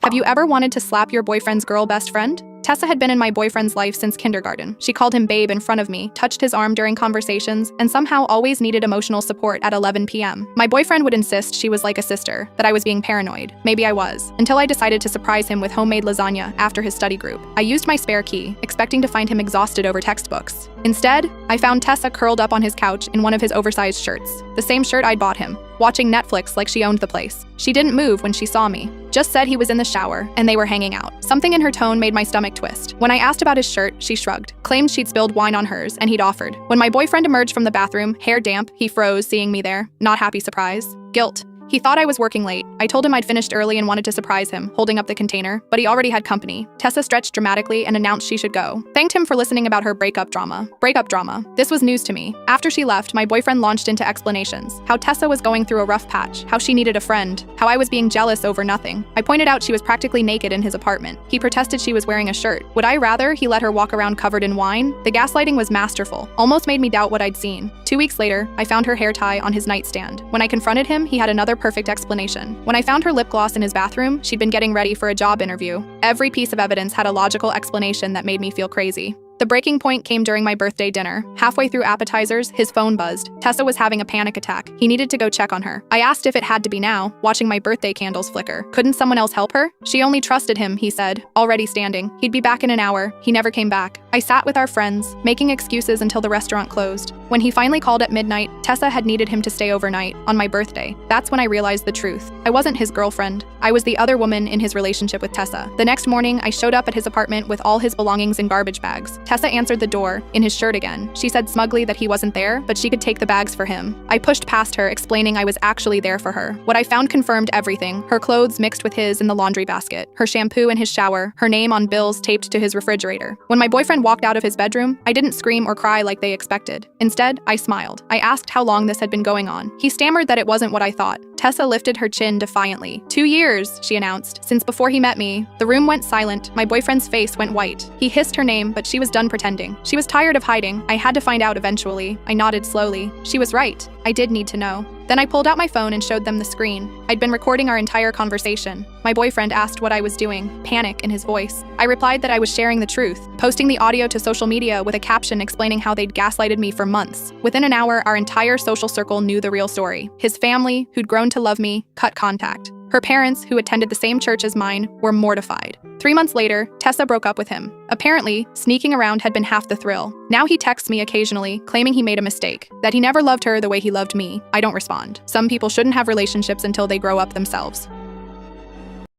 Have you ever wanted to slap your boyfriend's girl best friend? Tessa had been in my boyfriend's life since kindergarten. She called him babe in front of me, touched his arm during conversations, and somehow always needed emotional support at 11 p.m. My boyfriend would insist she was like a sister, that I was being paranoid. Maybe I was, until I decided to surprise him with homemade lasagna after his study group. I used my spare key, expecting to find him exhausted over textbooks. Instead, I found Tessa curled up on his couch in one of his oversized shirts, the same shirt I'd bought him, watching Netflix like she owned the place. She didn't move when she saw me, just said he was in the shower and they were hanging out. Something in her tone made my stomach twist. When I asked about his shirt, she shrugged, claimed she'd spilled wine on hers and he'd offered. When my boyfriend emerged from the bathroom, hair damp, he froze seeing me there. Not happy surprise. Guilt. He thought I was working late. I told him I'd finished early and wanted to surprise him, holding up the container, but he already had company. Tessa stretched dramatically and announced she should go. Thanked him for listening about her breakup drama. Breakup drama. This was news to me. After she left, my boyfriend launched into explanations. How Tessa was going through a rough patch, how she needed a friend, how I was being jealous over nothing. I pointed out she was practically naked in his apartment. He protested she was wearing a shirt. Would I rather he let her walk around covered in wine? The gaslighting was masterful, almost made me doubt what I'd seen. 2 weeks later, I found her hair tie on his nightstand. When I confronted him, he had another perfect explanation. When I found her lip gloss in his bathroom, she'd been getting ready for a job interview. Every piece of evidence had a logical explanation that made me feel crazy. The breaking point came during my birthday dinner. Halfway through appetizers, his phone buzzed. Tessa was having a panic attack. He needed to go check on her. I asked if it had to be now, watching my birthday candles flicker. Couldn't someone else help her? She only trusted him, he said, already standing. He'd be back in an hour. He never came back. I sat with our friends, making excuses until the restaurant closed. When he finally called at midnight, Tessa had needed him to stay overnight, on my birthday. That's when I realized the truth. I wasn't his girlfriend. I was the other woman in his relationship with Tessa. The next morning, I showed up at his apartment with all his belongings in garbage bags. Tessa answered the door, in his shirt again. She said smugly that he wasn't there, but she could take the bags for him. I pushed past her, explaining I was actually there for her. What I found confirmed everything. Her clothes mixed with his in the laundry basket, her shampoo in his shower, her name on bills taped to his refrigerator. When my boyfriend walked out of his bedroom, I didn't scream or cry like they expected. Instead, I smiled. I asked how long this had been going on. He stammered that it wasn't what I thought. Tessa lifted her chin defiantly. 2 years, she announced, since before he met me. The room went silent. My boyfriend's face went white. He hissed her name, but she was done pretending. She was tired of hiding. I had to find out eventually. I nodded slowly. She was right. I did need to know. Then I pulled out my phone and showed them the screen. I'd been recording our entire conversation. My boyfriend asked what I was doing, panic in his voice. I replied that I was sharing the truth, posting the audio to social media with a caption explaining how they'd gaslighted me for months. Within an hour, our entire social circle knew the real story. His family, who'd grown to love me, cut contact. Her parents, who attended the same church as mine, were mortified. 3 months later, Tessa broke up with him. Apparently, sneaking around had been half the thrill. Now he texts me occasionally, claiming he made a mistake, that he never loved her the way he loved me. I don't respond. Some people shouldn't have relationships until they grow up themselves.